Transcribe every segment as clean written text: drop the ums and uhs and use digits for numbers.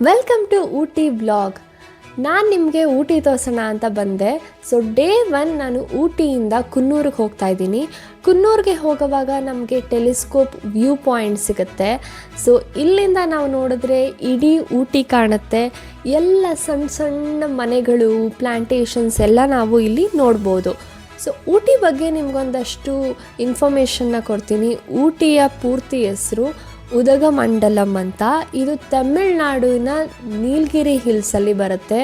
Welcome to Ooty vlog. ನಾನು ನಿಮಗೆ ಊಟಿ ತೋರಿಸೋಣ ಅಂತ ಬಂದೆ. ಸೊ ಡೇ 1 ನಾನು ಊಟಿಯಿಂದ ಕುನ್ನೂರಿಗೆ ಹೋಗ್ತಾ ಇದ್ದೀನಿ. ಕುನ್ನೂರಿಗೆ ಹೋಗುವಾಗ ನಮಗೆ ಟೆಲಿಸ್ಕೋಪ್ ವ್ಯೂ ಪಾಯಿಂಟ್ ಸಿಗುತ್ತೆ. ಸೊ ಇಲ್ಲಿಂದ ನಾವು ನೋಡಿದ್ರೆ ಇಡೀ ಊಟಿ ಕಾಣುತ್ತೆ. ಎಲ್ಲ ಸಣ್ಣ ಸಣ್ಣ ಮನೆಗಳು, ಪ್ಲ್ಯಾಂಟೇಷನ್ಸ್ ಎಲ್ಲ ನಾವು ಇಲ್ಲಿ ನೋಡ್ಬೋದು. ಸೊ ಊಟಿ ಬಗ್ಗೆ ನಿಮಗೊಂದಷ್ಟು ಇನ್ಫಾರ್ಮೇಷನ್ನ ಕೊಡ್ತೀನಿ. ಊಟಿಯ ಪೂರ್ತಿ ಹೆಸರು ಉದಗಮಂಡಲಂ ಅಂತ. ಇದು ತಮಿಳ್ನಾಡಿನ ನೀಲಗಿರಿ ಹಿಲ್ಸಲ್ಲಿ ಬರುತ್ತೆ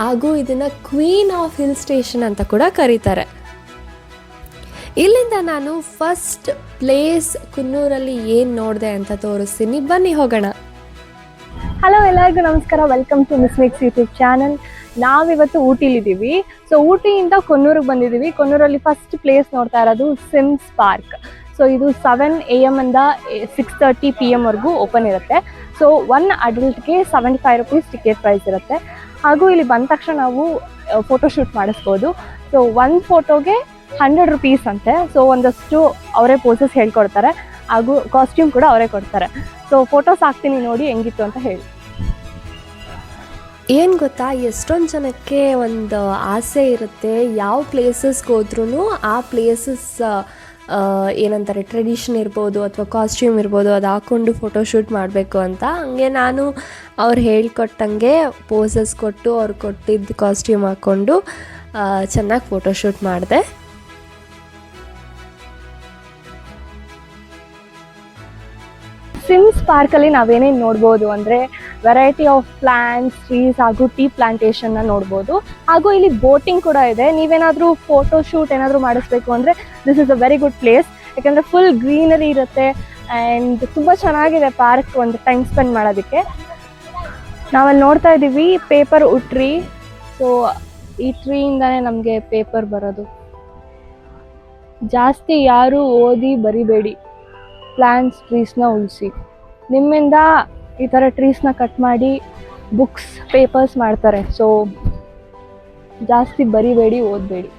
ಹಾಗೂ ಇದನ್ನು ಕ್ವೀನ್ ಆಫ್ ಹಿಲ್ ಸ್ಟೇಷನ್ ಅಂತ ಕೂಡ ಕರೀತಾರೆ. ಇಲ್ಲಿಂದ ನಾನು ಫಸ್ಟ್ ಪ್ಲೇಸ್ ಕುನ್ನೂರಲ್ಲಿ ಏನು ನೋಡಿದೆ ಅಂತ ತೋರಿಸ್ತೀನಿ, ಬನ್ನಿ ಹೋಗೋಣ. ಹಲೋ, ಎಲ್ಲರಿಗೂ ನಮಸ್ಕಾರ. Welcome to miss makes YouTube channel. ನಾವಿವತ್ತು ಊಟಿಲಿದ್ದೀವಿ. ಸೊ ಊಟಿಯಿಂದ ಕೊನ್ನೂರಿಗೆ ಬಂದಿದ್ದೀವಿ. ಕೊನ್ನೂರಲ್ಲಿ ಫಸ್ಟ್ ಪ್ಲೇಸ್ ನೋಡ್ತಾ ಇರೋದು ಸಿಮ್ಸ್ ಪಾರ್ಕ್. ಸೊ ಇದು 7 AM ಇಂದ 6:30 PM ವರೆಗೂ ಓಪನ್ ಇರುತ್ತೆ. ಸೊ 1 ಅಡಲ್ಟ್ಗೆ 75 ರೂಪೀಸ್ ಟಿಕೆಟ್ ಪ್ರೈಸ್ ಇರುತ್ತೆ. ಹಾಗೂ ಇಲ್ಲಿ ಬಂದ ತಕ್ಷಣ ನಾವು ಫೋಟೋಶೂಟ್ ಮಾಡಿಸ್ಬೋದು. ಸೊ 1 ಫೋಟೋಗೆ 100 ರೂಪೀಸ್ ಅಂತೆ. ಸೊ ಒಂದಷ್ಟು ಅವರೇ ಪೋಸಸ್ ಹೇಳ್ಕೊಡ್ತಾರೆ ಹಾಗೂ ಕಾಸ್ಟ್ಯೂಮ್ ಕೂಡ ಅವರೇ ಕೊಡ್ತಾರೆ. ಸೊ ಫೋಟೋಸ್ ಹಾಕ್ತೀನಿ, ನೋಡಿ ಹೆಂಗಿತ್ತು ಅಂತ ಹೇಳಿ. ಏನು ಗೊತ್ತಾ, ಎಷ್ಟೊಂದು ಜನಕ್ಕೆ ಒಂದು ಆಸೆ ಇರುತ್ತೆ, ಯಾವ ಪ್ಲೇಸಸ್ಗೆ ಹೋದ್ರೂ ಆ ಪ್ಲೇಸಸ್ ಏನಂತಾರೆ ಟ್ರೆಡಿಷನ್ ಇರ್ಬೋದು ಅಥವಾ ಕಾಸ್ಟ್ಯೂಮ್ ಇರ್ಬೋದು, ಅದು ಹಾಕ್ಕೊಂಡು ಫೋಟೋಶೂಟ್ ಮಾಡಬೇಕು ಅಂತ. ಹಂಗೆ ನಾನು ಅವ್ರು ಹೇಳ್ಕೊಟ್ಟಂಗೆ ಪೋಸಸ್ ಕೊಟ್ಟು ಅವ್ರು ಕೊಟ್ಟಿದ್ದು ಕಾಸ್ಟ್ಯೂಮ್ ಹಾಕ್ಕೊಂಡು ಚೆನ್ನಾಗಿ ಫೋಟೋಶೂಟ್ ಮಾಡಿದೆ. ಸಿಮ್ಸ್ ಪಾರ್ಕಲ್ಲಿ ನಾವೇನೇನು ನೋಡ್ಬೋದು ಅಂದರೆ ವೆರೈಟಿ ಆಫ್ ಪ್ಲಾಂಟ್ಸ್, ಟ್ರೀಸ್ ಹಾಗೂ ಟೀ ಪ್ಲಾಂಟೇಶನ್ನ ನೋಡ್ಬೋದು. ಹಾಗೂ ಇಲ್ಲಿ ಬೋಟಿಂಗ್ ಕೂಡ ಇದೆ. ನೀವೇನಾದರೂ ಫೋಟೋಶೂಟ್ ಏನಾದರೂ ಮಾಡಿಸ್ಬೇಕು ಅಂದರೆ this is a very good place. ಯಾಕೆಂದರೆ ಫುಲ್ ಗ್ರೀನರಿ ಇರುತ್ತೆ ಆ್ಯಂಡ್ ತುಂಬ ಚೆನ್ನಾಗಿದೆ ಪಾರ್ಕ್ ಒಂದು ಟೈಮ್ ಸ್ಪೆಂಡ್ ಮಾಡೋದಕ್ಕೆ. ನಾವಲ್ಲಿ ನೋಡ್ತಾ ಇದ್ದೀವಿ ಪೇಪರ್ ವುಡ್ ಟ್ರೀ. ಸೊ ಈ ಟ್ರೀಯಿಂದನೇ ನಮಗೆ ಪೇಪರ್ ಬರೋದು. ಜಾಸ್ತಿ ಯಾರೂ ಓದಿ ಬರಿಬೇಡಿ, ಪ್ಲಾಂಟ್ಸ್ ಟ್ರೀಸ್ನ ಉಳಿಸಿ. ನಿಮ್ಮಿಂದ ಈ ಥರ ಟ್ರೀಸ್ನ ಕಟ್ ಮಾಡಿ ಬುಕ್ಸ್, ಪೇಪರ್ಸ್ ಮಾಡ್ತಾರೆ. ಸೊ ಜಾಸ್ತಿ ಬರಿಬೇಡಿ, ಓದಬೇಡಿ.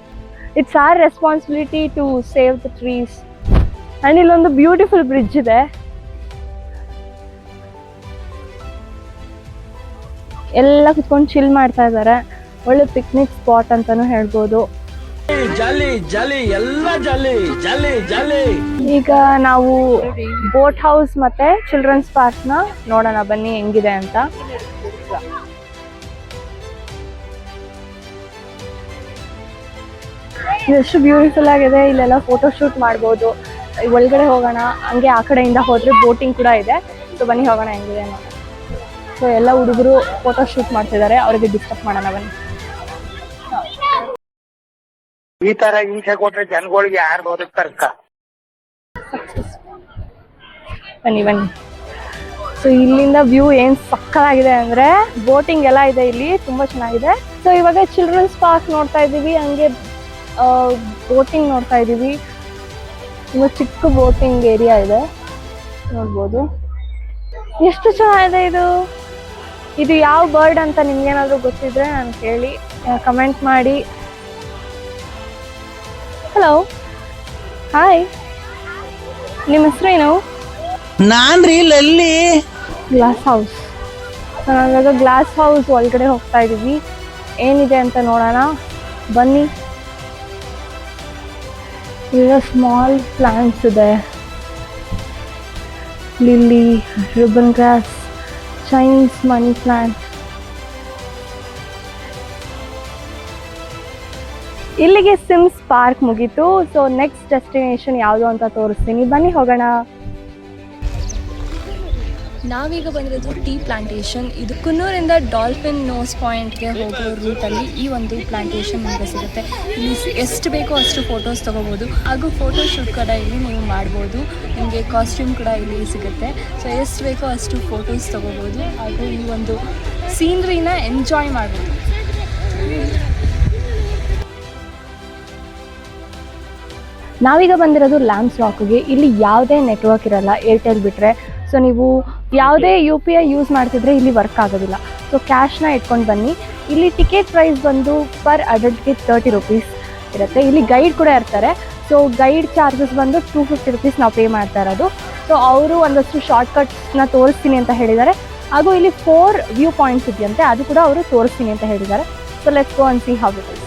It's our responsibility to save the trees. And ಇಲ್ಲೊಂದು ಬ್ಯೂಟಿಫುಲ್ ಬ್ರಿಡ್ಜ್ ಇದೆ. ಎಲ್ಲ ಕುತ್ಕೊಂಡು ಚಿಲ್ ಮಾಡ್ತಾ ಇದ್ದಾರೆ. ಒಳ್ಳೆ ಪಿಕ್ನಿಕ್ ಸ್ಪಾಟ್ ಅಂತಲೂ ಹೇಳ್ಬೋದು. ಈಗ ನಾವು ಬೋಟ್ ಹೌಸ್ ಮತ್ತೆ ಚಿಲ್ಡ್ರನ್ಸ್ ಪಾರ್ಕ್ ನ ನೋಡೋಣ, ಬನ್ನಿ ಹೆಂಗಿದೆ ಅಂತ. ಎಷ್ಟು ಬ್ಯೂಟಿಫುಲ್ ಆಗಿದೆ. ಇಲ್ಲೆಲ್ಲ ಫೋಟೋ ಶೂಟ್ ಮಾಡ್ಬೋದು. ಒಳಗಡೆ ಹೋಗೋಣ. ಹಂಗೆ ಆ ಕಡೆಯಿಂದ ಹೋದ್ರೆ ಬೋಟಿಂಗ್ ಕೂಡ ಇದೆ. ಸೊ ಬನ್ನಿ ಹೋಗೋಣ ಹೆಂಗಿದೆ ಅಂತ. ಸೊ ಎಲ್ಲ ಹುಡುಗರು ಫೋಟೋ ಶೂಟ್ ಮಾಡ್ತಿದ್ದಾರೆ, ಅವ್ರಿಗೆ ಡಿಸ್ಟರ್ಬ್ ಮಾಡೋಣ ಬನ್ನಿ. ಈ ತರ ಹಿಂಸೆ ಕೊಟ್ರೆ ಜನಗಳಿಗೆ ಯಾರು ಬದುಕ್ತಾರಕ್ಕ? ಬನ್ನಿ ಬನ್ನಿ. ಸೊ ಇಲ್ಲಿಂದ ವ್ಯೂ ಏನು ಸಕ್ಕತ್ತಾಗಿದೆ ಅಂದರೆ ಬೋಟಿಂಗ್ ಎಲ್ಲ ಇದೆ ಇಲ್ಲಿ, ತುಂಬ ಚೆನ್ನಾಗಿದೆ. ಸೊ ಇವಾಗ ಚಿಲ್ಡ್ರನ್ಸ್ ಪಾರ್ಕ್ ನೋಡ್ತಾ ಇದ್ದೀವಿ, ಹಂಗೆ ಬೋಟಿಂಗ್ ನೋಡ್ತಾ ಇದ್ದೀವಿ. ತುಂಬ ಚಿಕ್ಕ ಬೋಟಿಂಗ್ ಏರಿಯಾ ಇದೆ, ನೋಡ್ಬೋದು. ಎಷ್ಟು ಚೆನ್ನಾಗಿದೆ ಇದು. ಇದು ಯಾವ ಬರ್ಡ್ ಅಂತ ನಿಮ್ಗೇನಾದರೂ ಗೊತ್ತಿದ್ರೆ ನಾನು ಕೇಳಿ, ಕಮೆಂಟ್ ಮಾಡಿ. ಹಲೋ, ಹಾಯ್, ನಿಮ್ಮ ಹೆಸರೇನು? ನಾನ್ರಿ ಲಲ್ಲಿ. Glass house. ನಾವಿವಾಗ ಗ್ಲಾಸ್ ಹೌಸ್ ಒಳಗಡೆ ಹೋಗ್ತಾ ಇದ್ದೀವಿ. ಏನಿದೆ ಅಂತ ನೋಡೋಣ ಬನ್ನಿ. ಈಗ ಸ್ಮಾಲ್ ಪ್ಲಾಂಟ್ಸ್ ಇದೆ. Lily, ribbon grass, Chinese money plant. ಇಲ್ಲಿಗೆ ಸಿಮ್ಸ್ ಪಾರ್ಕ್ ಮುಗೀತು. ಸೊ ನೆಕ್ಸ್ಟ್ ಡೆಸ್ಟಿನೇಷನ್ ಯಾವುದು ಅಂತ ತೋರಿಸ್ತೀನಿ, ಬನ್ನಿ ಹೋಗೋಣ. ನಾವೀಗ ಬಂದಿರೋದು ಟೀ ಪ್ಲಾಂಟೇಶನ್. ಇದು ಕುನ್ನೂರಿಂದ ಡಾಲ್ಫಿನ್ ನೋಸ್ ಪಾಯಿಂಟ್ಗೆ ಹೋಗೋ ರೂಟಲ್ಲಿ ಈ ಒಂದು ಪ್ಲಾಂಟೇಶನ್ ನಿಮಗೆ ಸಿಗುತ್ತೆ. ಇಲ್ಲಿ ಎಷ್ಟು ಬೇಕೋ ಅಷ್ಟು ಫೋಟೋಸ್ ತೊಗೋಬೋದು ಹಾಗೂ ಫೋಟೋ ಶೂಟ್ ಕೂಡ ಇಲ್ಲಿ ನೀವು ಮಾಡ್ಬೋದು. ನಿಮಗೆ ಕಾಸ್ಟ್ಯೂಮ್ ಕೂಡ ಇಲ್ಲಿ ಸಿಗುತ್ತೆ. ಸೊ ಎಷ್ಟು ಬೇಕೋ ಅಷ್ಟು ಫೋಟೋಸ್ ತೊಗೋಬೋದು ಹಾಗೂ ಈ ಒಂದು ಸೀನ್ರಿನ ಎಂಜಾಯ್ ಮಾಡ್ಬೋದು. ನಾವೀಗ ಬಂದಿರೋದು ಲ್ಯಾಂಬ್ಸ್ ರಾಕ್ಗೆ. ಇಲ್ಲಿ ಯಾವುದೇ ನೆಟ್ವರ್ಕ್ ಇರಲ್ಲ, ಏರ್ಟೆಲ್ ಬಿಟ್ಟರೆ. ಸೊ ನೀವು ಯಾವುದೇ UPI ಯೂಸ್ ಮಾಡ್ತಿದ್ರೆ ಇಲ್ಲಿ ವರ್ಕ್ ಆಗೋದಿಲ್ಲ. ಸೊ ಕ್ಯಾಶ್ನ ಇಟ್ಕೊಂಡು ಬನ್ನಿ. ಇಲ್ಲಿ ಟಿಕೆಟ್ ಪ್ರೈಸ್ ಬಂದು ಪರ್ ಅಡಲ್ಟ್ಗೆ 30 ರೂಪೀಸ್ ಇರುತ್ತೆ. ಇಲ್ಲಿ ಗೈಡ್ ಕೂಡ ಇರ್ತಾರೆ. ಸೊ ಗೈಡ್ ಚಾರ್ಜಸ್ ಬಂದು 250 ರೂಪೀಸ್ ನಾವು ಪೇ ಮಾಡ್ತಾ ಇರೋದು. ಸೊ ಅವರು ಒಂದಷ್ಟು ಶಾರ್ಟ್ಕಟ್ಸ್ನ ತೋರಿಸ್ತೀನಿ ಅಂತ ಹೇಳಿದ್ದಾರೆ. ಹಾಗೂ ಇಲ್ಲಿ 4 ವ್ಯೂ ಪಾಯಿಂಟ್ಸ್ ಇದೆಯಂತೆ, ಅದು ಕೂಡ ಅವರು ತೋರಿಸ್ತೀನಿ ಅಂತ ಹೇಳಿದ್ದಾರೆ. So let's go and C how it is.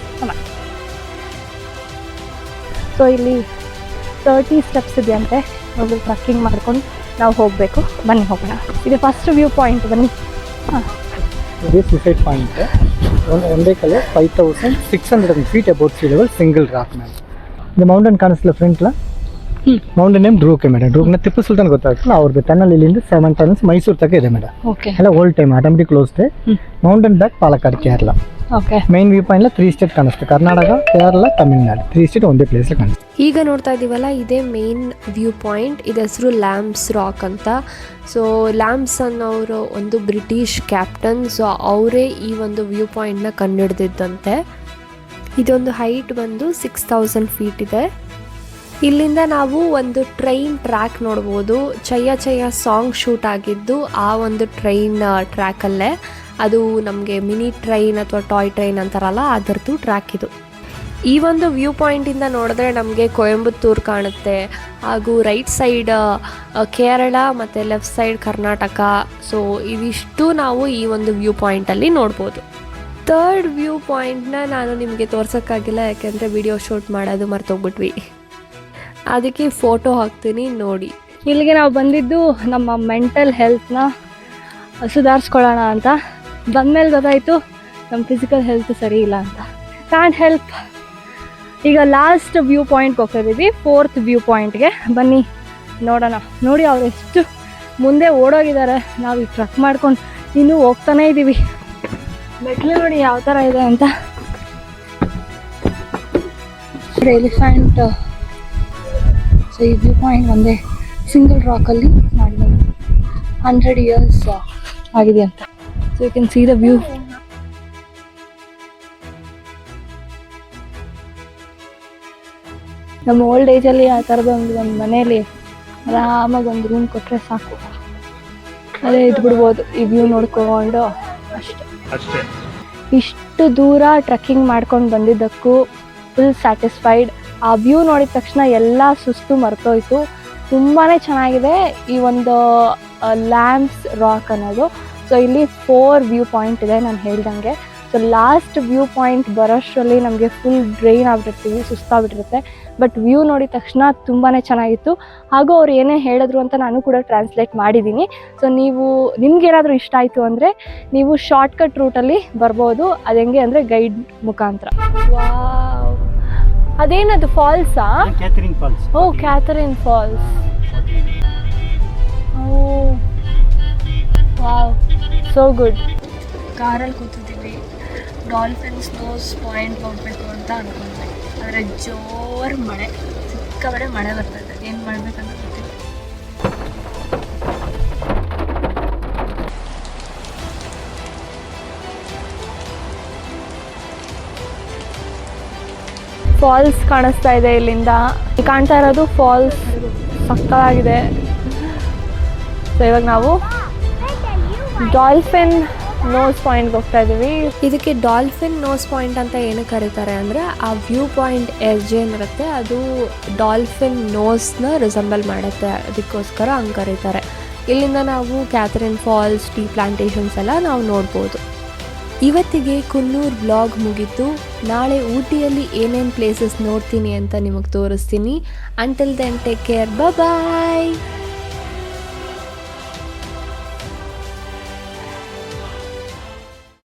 So ಇಲ್ಲಿ 30 ಸ್ಟೆಪ್ಸ್ ಇದೆಯಂತೆ, ಹೋಗಿ ಟ್ರಕ್ಕಿಂಗ್ ಮಾಡ್ಕೊಂಡು ನಾವು ಹೋಗಬೇಕು. ಬನ್ನಿ ಹೋಗೋಣ. ಇದು ಫಸ್ಟ್ ವ್ಯೂ ಪಾಯಿಂಟ್, ಬನ್ನಿ. ಹಾಂ, ಇದು ಸೂಸೈಡ್ ಪಾಯಿಂಟ್. ಒಂದೇ ಕಲೆ 5600 feet about sea level, single rock ma'am. ಇದು ಮೌಂಟೇನ್ ಕಾಣಿಸ್ತಿಲ್ಲ ಫ್ರಂಟ್ಲ, ಮೌಂಟೇನ್ ನೇಮ್ ಡ್ರೂಕ್ ಮೇಡಮ್. ಡ್ರೂಕ್ನ ಟಿಪ್ಪು ಸುಲ್ತಾನ್ ಗೊತ್ತಾಗ್ತಲ್ಲ, ಅವ್ರದ್ದು ಟನಲ್ ಇಲ್ಲಿಂದ 7 ಟನ್ಸ್ ಮೈಸೂರು ತನಕ ಇದೆ ಮೇಡಮ್. ಓಕೆ, ಎಲ್ಲ old time automatic close. Mountain back Palakkad Kerala. Okay, main view point 3 state ಕಾಣಿಸುತ್ತೆ, ಕರ್ನಾಟಕ, ಕೇರಳ, ತಮಿಳ್ನಾಡು. 3 ಸ್ಟೇಟ್ ಒಂದೇ ಪ್ಲೇಸ್ ಕಾಣಿಸುತ್ತೆ. ಈಗ ನೋಡ್ತಾ ಇದ್ದೀವಲ್ಲ, ಇದೇ ಮೇನ್ ವ್ಯೂ ಪಾಯಿಂಟ್. ಇದ್ರ ಹೆಸರು ಲ್ಯಾಂಬ್ಸ್ ರಾಕ್ ಅಂತ. ಸೊ ಲ್ಯಾಂಬ್ಸ್ ಅನ್ನೋರು ಒಂದು ಬ್ರಿಟಿಷ್ ಕ್ಯಾಪ್ಟನ್. ಸೊ ಅವರೇ ಈ ಒಂದು ವ್ಯೂ ಪಾಯಿಂಟ್ನ ಕಂಡುಹಿಡ್ದಿದ್ದಂತೆ. ಇದೊಂದು ಹೈಟ್ ಬಂದು 6000 ಫೀಟ್ ಇದೆ. ಇಲ್ಲಿಂದ ನಾವು ಒಂದು ಟ್ರೈನ್ ಟ್ರ್ಯಾಕ್ ನೋಡ್ಬೋದು. ಚಯ್ಯ ಚಯ್ಯ ಸಾಂಗ್ ಶೂಟ್ ಆಗಿದ್ದು ಆ ಒಂದು ಟ್ರೈನ್ ಟ್ರ್ಯಾಕಲ್ಲೇ. ಅದು ನಮಗೆ ಮಿನಿ ಟ್ರೈನ್ ಅಥವಾ ಟಾಯ್ ಟ್ರೈನ್ ಅಂತಾರಲ್ಲ, ಅದರದ್ದು ಟ್ರ್ಯಾಕ್ ಇದು. ಈ ಒಂದು ವ್ಯೂ ಪಾಯಿಂಟಿಂದ ನೋಡಿದ್ರೆ ನಮಗೆ ಕೊಯಂಬತ್ತೂರು ಕಾಣುತ್ತೆ, ಹಾಗೂ ರೈಟ್ ಸೈಡ್ ಕೇರಳ ಮತ್ತು ಲೆಫ್ಟ್ ಸೈಡ್ ಕರ್ನಾಟಕ. ಸೊ ಇವಿಷ್ಟು ನಾವು ಈ ಒಂದು ವ್ಯೂ ಪಾಯಿಂಟಲ್ಲಿ ನೋಡ್ಬೋದು. 3rd ವ್ಯೂ ಪಾಯಿಂಟ್ನ ನಾನು ನಿಮಗೆ ತೋರ್ಸೋಕ್ಕಾಗಿಲ್ಲ, ಯಾಕೆಂದರೆ ವಿಡಿಯೋ ಶೂಟ್ ಮಾಡೋದು ಮರ್ತೋಗ್ಬಿಟ್ವಿ. ಅದಕ್ಕೆ ಫೋಟೋ ಹಾಕ್ತೀನಿ ನೋಡಿ. ಇಲ್ಲಿಗೆ ನಾವು ಬಂದಿದ್ದು ನಮ್ಮ ಮೆಂಟಲ್ ಹೆಲ್ತ್ನ ಸುಧಾರಿಸ್ಕೊಳ್ಳೋಣ ಅಂತ. ಬಂದಮೇಲೆ ಗೊತ್ತಾಯಿತು ನಮ್ಮ ಫಿಸಿಕಲ್ ಹೆಲ್ತ್ ಸರಿ ಇಲ್ಲ ಅಂತ. Can help. ಈಗ ಲಾಸ್ಟ್ ವ್ಯೂ ಪಾಯಿಂಟ್ಗೆ ಹೋಗ್ತಾ ಇದ್ದೀವಿ, 4th ವ್ಯೂ ಪಾಯಿಂಟ್ಗೆ. ಬನ್ನಿ ನೋಡೋಣ. ನೋಡಿ ಅವ್ರು ಎಷ್ಟು ಮುಂದೆ ಓಡೋಗಿದ್ದಾರೆ, ನಾವು ಈ ಟ್ರಕ್ ಮಾಡ್ಕೊಂಡು ಇನ್ನೂ ಹೋಗ್ತಾನೇ ಇದ್ದೀವಿ. ಮೆಟ್ಲು ನೋಡಿ ಯಾವ ಥರ ಇದೆ ಅಂತ. ಎಲಿಫೆಂಟ್. ಸೊ ಈ ವ್ಯೂ ಪಾಯಿಂಟ್ ಒಂದೇ ಸಿಂಗಲ್ ರಾಕಲ್ಲಿ ಮಾಡಿರೋದು, 100 years ಆಗಿದೆ ಅಂತ. So you can see the view. ನಮ್ಮ ಓಲ್ಡ್ ಏಜಲ್ಲಿ ಆ ಥರದ ಒಂದು ಮನೆಯಲ್ಲಿ ಆರಾಮಾಗಿ ಒಂದು ರೂಮ್ ಕೊಟ್ಟರೆ ಸಾಕು, ಅದೇ ಇದ್ಬಿಡ್ಬೋದು ಈ ವ್ಯೂ ನೋಡ್ಕೊಂಡು ಅಷ್ಟೇ. ಇಷ್ಟು ದೂರ ಟ್ರೆಕ್ಕಿಂಗ್ ಮಾಡ್ಕೊಂಡು ಬಂದಿದ್ದಕ್ಕೂ ಫುಲ್ ಸ್ಯಾಟಿಸ್ಫೈಡ್. ಆ ವ್ಯೂ ನೋಡಿದ ತಕ್ಷಣ ಎಲ್ಲ ಸುಸ್ತು ಮರ್ತೋಯ್ತು. ತುಂಬಾ ಚೆನ್ನಾಗಿದೆ ಈ ಒಂದು ಲ್ಯಾಂಬ್ಸ್ ರಾಕ್ ಅನ್ನೋದು. ಸೊ ಇಲ್ಲಿ 4 ವ್ಯೂ ಪಾಯಿಂಟ್ ಇದೆ ನಾನು ಹೇಳ್ದಂಗೆ. ಸೊ ಲಾಸ್ಟ್ ವ್ಯೂ ಪಾಯಿಂಟ್ ಬರೋಷ್ಟರಲ್ಲಿ ನಮಗೆ ಫುಲ್ ಡ್ರೈನ್ ಆಗಿಬಿಟ್ಟಿರ್ತೀವಿ, ಸುಸ್ತಾಗ್ಬಿಟ್ಟಿರುತ್ತೆ. ಬಟ್ ವ್ಯೂ ನೋಡಿದ ತಕ್ಷಣ ತುಂಬಾ ಚೆನ್ನಾಗಿತ್ತು. ಹಾಗೂ ಅವ್ರು ಏನೇ ಹೇಳಿದ್ರು ಅಂತ ನಾನು ಕೂಡ ಟ್ರಾನ್ಸ್ಲೇಟ್ ಮಾಡಿದ್ದೀನಿ. ಸೊ ನಿಮ್ಗೇನಾದರೂ ಇಷ್ಟ ಆಯಿತು ಅಂದರೆ ನೀವು ಶಾರ್ಟ್ಕಟ್ ರೂಟಲ್ಲಿ ಬರ್ಬೋದು. ಅದು ಹೆಂಗೆ ಅಂದರೆ ಗೈಡ್ ಮುಖಾಂತರ. ವಾವ್, ಅದೇನದು ಫಾಲ್ಸಾ? Catherine falls. Oh, Catherine falls. Oh wow, so good. ಕಾರಲ್ಲಿ ಕೂತಿದ್ದೀವಿ, ಡಾಲ್ಫಿನ್ಸ್ ನೋಸ್ ಪಾಯಿಂಟ್ ಹೋಗಬೇಕು ಅಂತ ಅಂದ್ಕೊಂಡ್ವಿ. ಆದರೆ ಜೋರು ಮಳೆ, ಸಿಕ್ಕಾಪಟ್ಟೆ ಮಳೆ ಬರ್ತಾಯಿದೆ. ಏನು ಮಾಡಬೇಕಂತ ಗೊತ್ತಿಲ್ಲ. ಫಾಲ್ಸ್ ಕಾಣಿಸ್ತಾ ಇದೆ ಇಲ್ಲಿಂದ. ಕಾಣ್ತಾ ಇರೋದು ಫಾಲ್ಸ್ ಸಕ್ಕತ್ತಾಗಿದೆ. ಸೊ ಇವಾಗ ನಾವು ಡಾಲ್ಫಿನ್ ನೋಸ್ ಪಾಯಿಂಟ್ಗೆ ಹೋಗ್ತಾ ಇದ್ದೀವಿ. ಇದಕ್ಕೆ ಡಾಲ್ಫಿನ್ ನೋಸ್ ಪಾಯಿಂಟ್ ಅಂತ ಏನಕ್ಕೆ ಕರೀತಾರೆ ಅಂದರೆ, ಆ ವ್ಯೂ ಪಾಯಿಂಟ್ ಎಡ್ಜ್ ಏನಿರುತ್ತೆ ಅದು ಡಾಲ್ಫಿನ್ ನೋಸ್ನ ರಿಸಂಬಲ್ ಮಾಡುತ್ತೆ, ಅದಕ್ಕೋಸ್ಕರ ಹಂಗೆ ಕರೀತಾರೆ. ಇಲ್ಲಿಂದ ನಾವು ಕ್ಯಾಥರಿನ್ ಫಾಲ್ಸ್, ಟೀ ಪ್ಲಾಂಟೇಶನ್ಸ್ ಎಲ್ಲ ನಾವು ನೋಡ್ಬೋದು. ಇವತ್ತಿಗೆ ಕುನ್ನೂರು ವ್ಲಾಗ್ ಮುಗೀತು. ನಾಳೆ ಊಟಿಯಲ್ಲಿ ಏನೇನು ಪ್ಲೇಸಸ್ ನೋಡ್ತೀನಿ ಅಂತ ನಿಮಗೆ ತೋರಿಸ್ತೀನಿ. ಅಂಟಿಲ್ ದೆನ್ ಟೇಕ್ ಕೇರ್, ಬಾಯ್.